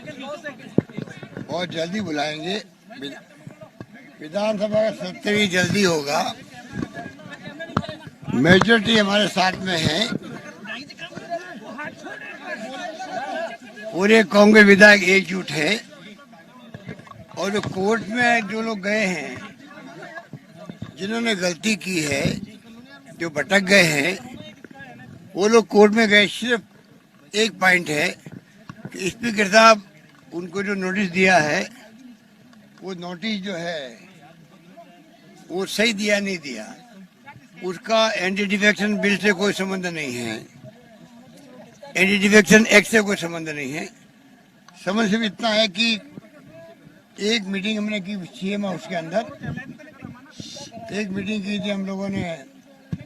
बहुत जल्दी बुलाएंगे। विधानसभा का सत्र भी जल्दी होगा। मेजोरिटी हमारे साथ में है। पूरे कांग्रेस विधायक एकजुट है। और जो कोर्ट में जो लोग गए हैं, जिन्होंने गलती की है, जो भटक गए हैं, वो लोग कोर्ट में गए। सिर्फ एक पॉइंट है कि स्पीकर साहब उनको जो नोटिस दिया है, वो नोटिस जो है वो सही दिया नहीं दिया। उसका एंटी डिफेक्शन बिल से कोई संबंध नहीं है, एंटी डिफेक्शन एक्ट से कोई संबंध नहीं है। समझ सिर्फ इतना है कि एक मीटिंग हमने की सीएम हाउस के अंदर, एक मीटिंग की थी हम लोगों ने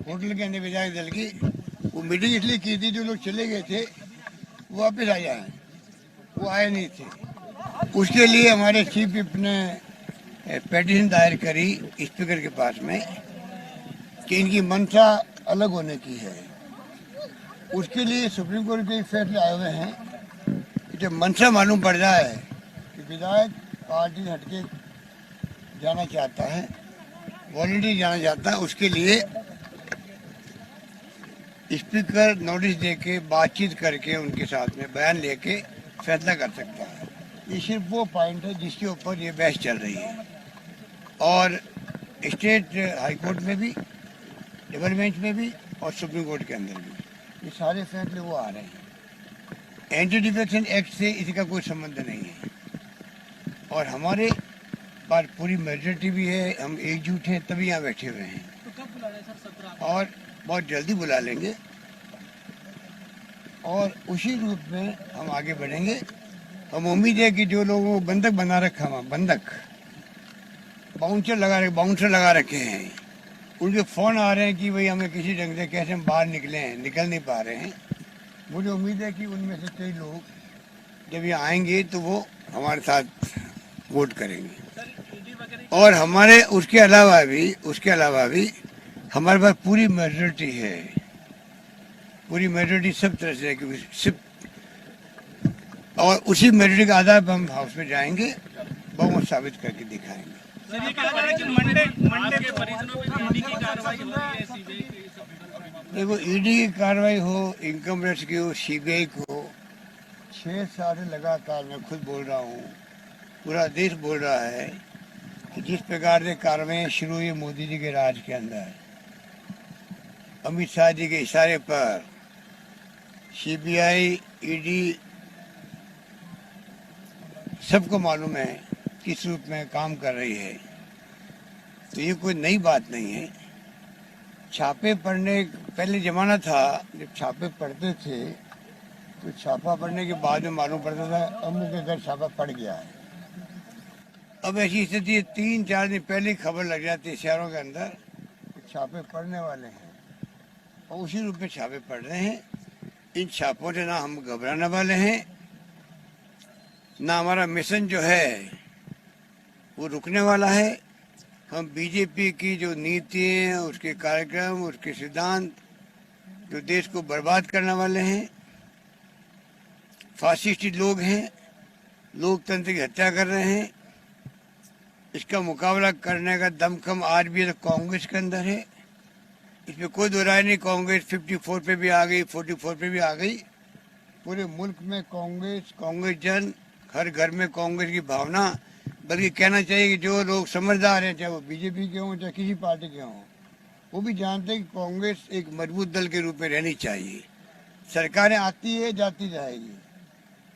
होटल के अंदर विधायक दल की। वो मीटिंग इसलिए की थी, जो लोग चले गए थे वो वापस आ जाए, वो आए नहीं थे। उसके लिए हमारे चीफ विप ने पेटिशन दायर करी स्पीकर के पास में कि इनकी मंशा अलग होने की है। उसके लिए सुप्रीम कोर्ट के फैसले आए हुए हैं कि जब मंशा मालूम पड़ जाए कि विधायक पार्टी हटके जाना चाहता है, वॉलंटरी जाना चाहता है, उसके लिए स्पीकर नोटिस देके बातचीत करके उनके साथ में बयान लेके फैसला कर सकता है। ये सिर्फ वो पॉइंट है जिसके ऊपर ये बहस चल रही है। और स्टेट हाई कोर्ट में भी, डबल बेंच में भी और सुप्रीम कोर्ट के अंदर भी ये सारे फैसले वो आ रहे हैं। एंटी डिफेक्शन एक्ट से इसका कोई संबंध नहीं है। और हमारे पास पूरी मेजोरिटी भी है, हम एकजुट हैं, तभी यहाँ बैठे हुए हैं। तो कब बुला रहे हैं सर सत्र? और बहुत जल्दी बुला लेंगे और उसी रूप में हम आगे बढ़ेंगे। हम उम्मीद है कि जो लोगों को बंधक बना रखा है, बंधक बाउंसर लगा रखे हैं, उनके फ़ोन आ रहे हैं कि भाई हमें किसी ढंग से कैसे हम बाहर निकले हैं, निकल नहीं पा रहे हैं। मुझे उम्मीद है कि उनमें से कई लोग जब ये आएंगे तो वो हमारे साथ वोट करेंगे। और हमारे उसके अलावा भी हमारे पास पूरी मेजोरिटी है, पूरी मेजोरिटी सब तरह से है, सिर्फ और उसी मेजोरिटी के आधार पर हम हाउस में जाएंगे, बहुमत साबित करके दिखाएंगे। सर ये कहा जा रहा है कि मंडे के परिजनों पे ईडी की कार्रवाई हो रही है, सीबीआई की। देखो, ईडी की कार्रवाई हो, इनकम टैक्स की हो, सीबीआई को 6 साल लगातार मैं खुद बोल रहा हूँ, पूरा देश बोल रहा है कि जिस प्रकार से कार्रवाई शुरू हुई मोदी जी के राज के अंदर, अमित शाह जी के इशारे पर सीबीआई, ईडी सबको मालूम है किस रूप में काम कर रही है। तो ये कोई नई बात नहीं है। छापे पड़ने पहले जमाना था जब छापे पड़ते थे तो छापा पड़ने के बाद में मालूम पड़ता था अमुक के घर छापा पड़ गया है। अब ऐसी स्थिति 3-4 दिन पहले ही खबर लग जाती है शहरों के अंदर कि छापे पड़ने वाले हैं, और उसी रूप में छापे पड़ रहे हैं। इन छापों से ना हम घबराने वाले हैं, ना हमारा मिशन जो है वो रुकने वाला है। हम बीजेपी की जो नीति हैं, उसके कार्यक्रम, उसके सिद्धांत जो देश को बर्बाद करने वाले हैं, फासिस्टी लोग हैं, लोकतंत्र की हत्या कर रहे हैं, इसका मुकाबला करने का दमखम आज भी तो कांग्रेस के अंदर है। इसमें कोई दो राय नहीं। कांग्रेस 54 पे भी आ गई, 44 पे भी आ गई। पूरे मुल्क में कांग्रेस जन, हर घर में कांग्रेस की भावना। बल्कि कहना चाहिए कि जो लोग समझदार हैं, चाहे वो बीजेपी के हों चाहे किसी पार्टी के हों, वो भी जानते हैं कि कांग्रेस एक मजबूत दल के रूप में रहनी चाहिए। सरकारें आती है, जाती जाएगी,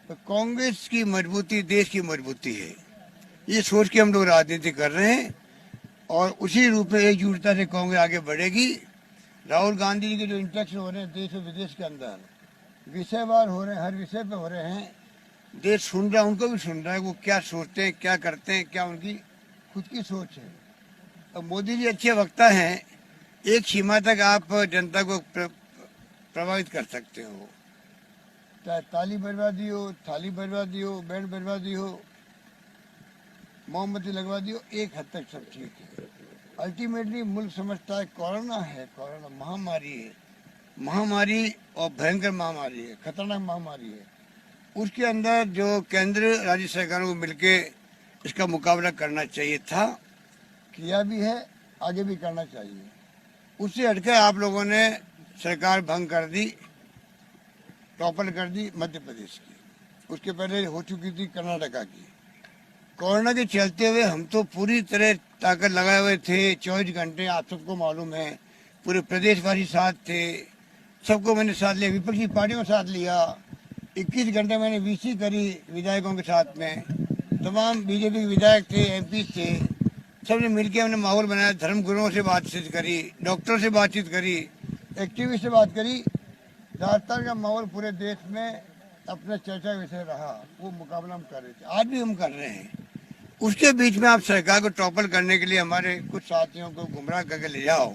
तो कांग्रेस की मजबूती देश की मजबूती है। ये सोच के हम लोग राजनीति कर रहे हैं और उसी रूप में एकजुटता से कांग्रेस आगे बढ़ेगी। राहुल गांधी जी के जो इंटरेक्शन हो रहे हैं देश और विदेश के अंदर, विषयवार हो रहे हैं, हर विषय पे हो रहे हैं, देश सुन रहा है, उनको भी सुन रहा है, वो क्या सोचते हैं, क्या करते हैं, क्या उनकी खुद की सोच है। अब मोदी जी अच्छे वक्ता हैं, एक सीमा तक आप जनता को प्रभावित कर सकते हो, चाहे ताली बर्बादी हो, थाली बर्बादी हो, बैंड बर्बादी हो, मोमबत्ती लगवा दी हो, एक हद तक सब ठीक है। अल्टीमेटली मुल्क समझता है कोरोना है, कोरोना महामारी है, महामारी और भयंकर महामारी है, खतरनाक महामारी है। उसके अंदर जो केंद्र राज्य सरकारों को मिलके इसका मुकाबला करना चाहिए था, किया भी है, आगे भी करना चाहिए। उससे हटकर आप लोगों ने सरकार भंग कर दी, टॉपल कर दी मध्य प्रदेश की। उसके पहले हो चुकी थी कर्नाटका की। कोरोना के चलते हुए हम तो पूरी तरह ताकत लगाए हुए थे, 24 घंटे, आप सबको मालूम है, पूरे प्रदेशवासी साथ थे, सबको मैंने साथ लिया, विपक्षी पार्टियों के साथ लिया। 21 घंटे मैंने वीसी करी विधायकों के साथ में, तमाम बीजेपी के विधायक थे, एमपी थे, सबने मिलकर हमने माहौल बनाया। धर्मगुरुओं से बातचीत करी, डॉक्टरों से बातचीत करी, एक्टिविस्ट से बात करी। राजस्थान का माहौल पूरे देश में अपना चर्चा का विषय रहा। वो मुकाबला हम कर रहे थे, आज भी हम कर रहे हैं। उसके बीच में आप सरकार को टॉपल करने के लिए हमारे कुछ साथियों को गुमराह करके ले जाओ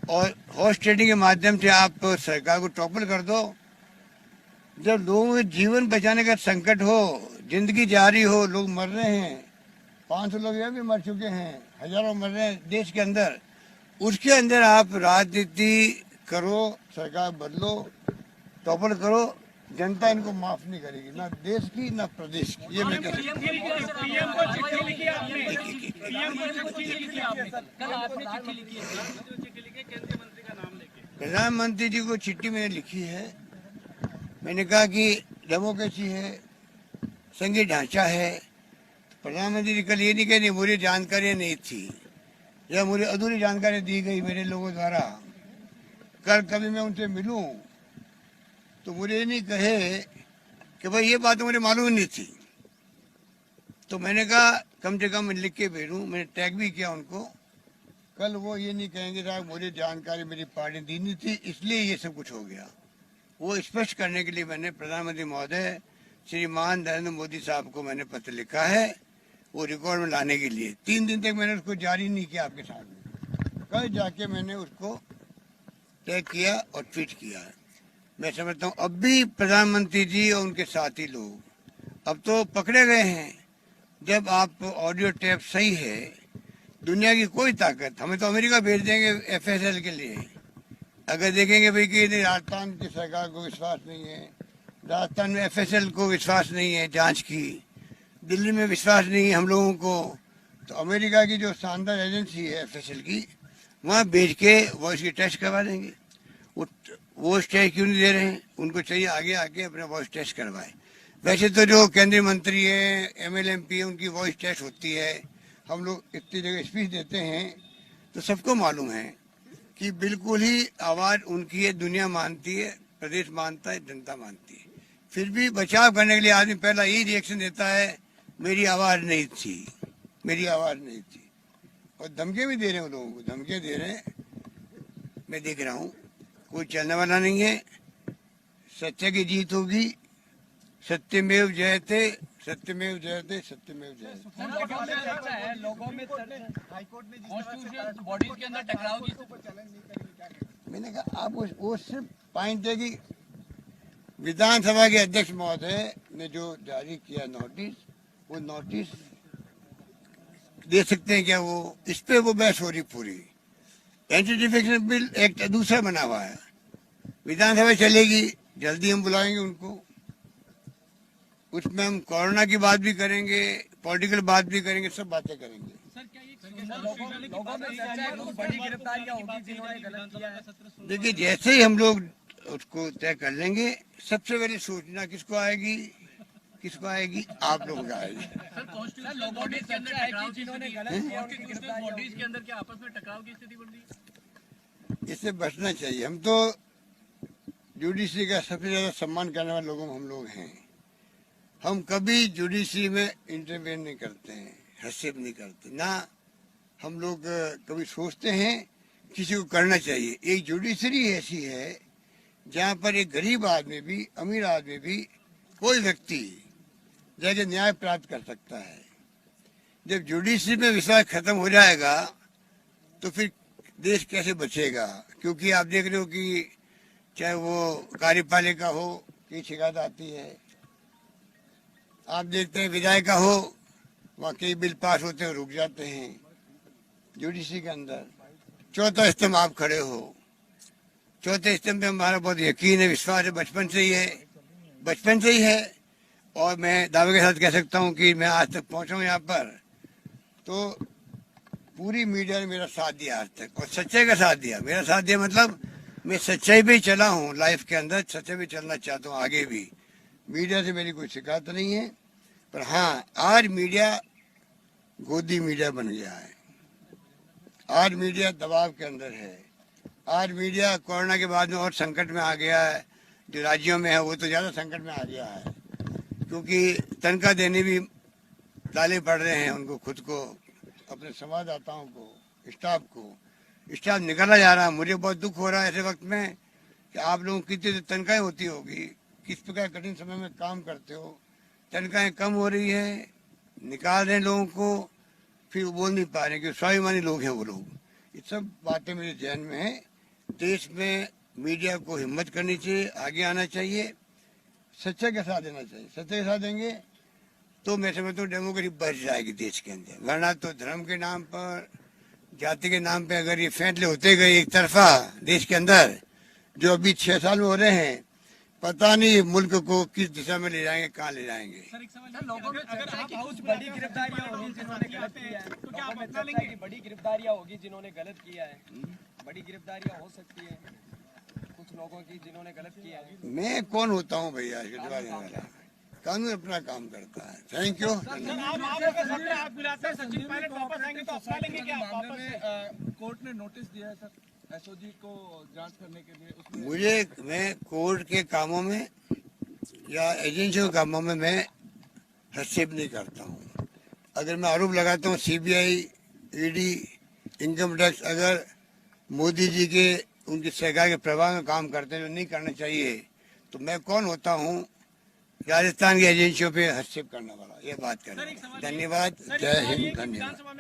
और हॉर्स ट्रेडिंग के माध्यम से आप सरकार को टॉपल कर दो। जब लोगों के जीवन बचाने का संकट हो, जिंदगी जारी हो, लोग मर रहे हैं, 500 लोग यह भी मर चुके हैं, हजारों मर रहे हैं देश के अंदर, उसके अंदर आप राजनीति करो, सरकार बदलो, टॉपल करो, जनता इनको माफ नहीं करेगी, ना देश की ना प्रदेश की। ये मैं कहता हूं। पीएम को चिट्ठी लिखी आपने, पीएम को चिट्ठी लिखी आपने, कल आपने चिट्ठी लिखी है, चिट्ठी लिखी केंद्रीय मंत्री का नाम लेके। प्रधानमंत्री जी को चिट्ठी मैंने लिखी है। मैंने कहा कि डेमोक्रेसी है, संघीय ढांचा है। प्रधानमंत्री जी कल ये नहीं कहने मुझे जानकारी नहीं थी या मुझे अधूरी जानकारी दी गई मेरे लोगों द्वारा। कल कभी मैं उनसे मिलूं तो मुझे ये नहीं कहे कि भाई ये बात मुझे मालूम नहीं थी। तो मैंने कहा कम से कम मैं लिख के भेजूं, मैंने टैग भी किया उनको। कल वो ये नहीं कहेंगे साहब मुझे जानकारी मेरी पार्टी दी नहीं थी इसलिए ये सब कुछ हो गया। वो स्पष्ट करने के लिए मैंने प्रधानमंत्री महोदय श्रीमान नरेंद्र मोदी साहब को मैंने पत्र लिखा है, वो रिकॉर्ड में लाने के लिए। 3 दिन तक मैंने उसको जारी नहीं किया आपके सामने। कल जाके मैंने उसको टैग किया और ट्वीट किया। मैं समझता हूँ अब भी प्रधानमंत्री जी और उनके साथी लोग अब तो पकड़े गए हैं। जब आप ऑडियो टेप सही है, दुनिया की कोई ताकत, हमें तो अमेरिका भेज देंगे एफएसएल के लिए। अगर देखेंगे भाई कि राजस्थान की सरकार को विश्वास नहीं है, राजस्थान में एफएसएल को विश्वास नहीं है जांच की, दिल्ली में विश्वास नहीं है हम लोगों को, तो अमेरिका की जो शानदार एजेंसी है एफएसएल की, वहाँ भेज के वॉइस की टेस्ट करवा देंगे। वो टेस्ट क्यों नहीं दे रहे हैं? उनको चाहिए आगे आके अपना वॉइस टेस्ट करवाए। वैसे तो जो केंद्रीय मंत्री है, एमएलए एमपी है, उनकी वॉइस टेस्ट होती है। हम लोग इतनी जगह स्पीच देते हैं तो सबको मालूम है कि बिल्कुल ही आवाज़ उनकी है, दुनिया मानती है, प्रदेश मानता है, जनता मानती है। फिर भी बचाव करने के लिए आदमी पहला यही रिएक्शन देता है मेरी आवाज़ नहीं थी, मेरी आवाज़ नहीं थी। और धमकियाँ भी दे रहे हैं, लोगों को धमकियाँ दे रहे हैं, मैं देख रहा हूँ। कोई चलने वाला नहीं है, सत्य की जीत होगी। सत्यमेव जयते, सत्यमेव जयते, सत्यमेव जयते। लोगों में हाईकोर्ट में कॉन्स्टिट्यूशनल बॉडीज के अंदर टकराव की मैंने कहा आप वो सिर्फ पॉइंट है कि विधानसभा के अध्यक्ष महोदय ने जो जारी किया नोटिस, वो नोटिस दे सकते हैं क्या? वो इस पे वो बहस हो रही पूरी। एंटी डिफेक्शन बिल एक्ट दूसरा बना हुआ है, विधानसभा चलेगी, जल्दी हम बुलाएंगे उनको। उसमें हम कोरोना की बात भी करेंगे, पॉलिटिकल बात भी करेंगे, सब बातें करेंगे। देखिए जैसे ही हम लोग उसको तय कर लेंगे, सबसे पहले सूचना किसको आएगी, किसको आएगी? आप लोग आएगी। इससे बचना चाहिए। हम तो जुडिशरी का सबसे ज्यादा सम्मान करने वाले लोगों हम लोग हैं। हम कभी जुडिशरी में इंटरवेन नहीं करते हैं, हस्तक्षेप नहीं करते ना। हम लोग कभी सोचते हैं किसी को करना चाहिए। एक जुडिशरी ऐसी है जहाँ पर एक गरीब आदमी भी, अमीर आदमी भी, कोई व्यक्ति जाके न्याय प्राप्त कर सकता है। जब जुडिशरी में विश्वास खत्म हो जाएगा तो फिर देश कैसे बचेगा? क्योंकि आप देख रहे हो कि चाहे वो कार्यपालिका हो, की शिकायत आती है, आप देखते हैं विधायिका हो, वहाँ कई बिल पास होते हैं रुक जाते हैं जुडिशरी के अंदर। चौथा स्तंभ आप खड़े हो, चौथे स्तंभ पे हमारा बहुत यकीन है, विश्वास है, बचपन से ही है। बचपन से ही है। और मैं दावे के साथ कह सकता हूँ कि मैं आज तक पहुँचा हूँ यहाँ पर, तो पूरी मीडिया ने मेरा साथ दिया आज तक, और सच्चाई का साथ दिया। मेरा साथ दिया मतलब मैं सच्चाई पे ही चला हूँ लाइफ के अंदर, सच्चाई पे चलना चाहता हूँ आगे भी। मीडिया से मेरी कोई शिकायत नहीं है, पर हाँ आज मीडिया गोदी मीडिया बन गया है। आज मीडिया दबाव के अंदर है। आज मीडिया कोरोना के बाद में और संकट में आ गया है। जो राज्यों में है वो तो ज़्यादा संकट में आ गया है, क्योंकि तनख्वाह देने भी ताले पड़ रहे हैं उनको, खुद को, अपने संवाददाताओं को, स्टाफ को। स्टाफ निकाला जा रहा है। मुझे बहुत दुख हो रहा है ऐसे वक्त में कि आप लोगों की कितनी तनख्वाहें होती होगी, किस प्रकार कठिन समय में काम करते हो, तनख्वाहें कम हो रही है, निकाल रहे हैं लोगों को, फिर वो बोल नहीं पा रहे कि स्वाभिमानी लोग हैं वो लोग। ये सब बातें मेरे ध्यान में है। देश में मीडिया को हिम्मत करनी चाहिए, आगे आना चाहिए, सच्चाई के साथ देना चाहिए। सच्चाई के साथ देंगे तो मैं समझता हूँ डेमोक्रेसी बढ़ जाएगी देश के अंदर। वरना तो धर्म के नाम पर, जाति के नाम पे अगर ये फैसले होते गए एक तरफा देश के अंदर, जो अभी 6 साल में हो रहे हैं, पता नहीं मुल्क को किस दिशा में ले जाएंगे, कहाँ ले जाएंगे। सर एक सवाल, लोगों में अगर आप कुछ बड़ी गिरफ्तारियां होगी जिन्होंने गलत किया है, तो क्या आप अपना लेंगे? बड़ी गिरफ्तारियां होगी जिन्होंने गलत किया है, बड़ी गिरफ्तारियां हो सकती है कुछ लोगों की जिन्होंने गलत किया है। मैं कौन होता हूँ भैया इसके जवाब देने वाला? कानून अपना काम करता है। Thank you. कोर्ट ने नोटिस दिया है सर एसओजी को जांच करने के लिए, उसमें मैं कोर्ट के कामों में या एजेंसियों के कामों में मैं हस्तक्षेप नहीं करता हूँ। अगर मैं आरोप लगाता हूँ सीबीआई, ईडी, इनकम टैक्स अगर मोदी जी के उनकी सरकार के प्रभाव में काम करते हैं जो नहीं करना चाहिए, तो मैं कौन होता हूँ राजस्थान की एजेंसियों पे हस्तक्षेप करने वाला, ये बात करें। धन्यवाद। जय हिंद। धन्यवाद।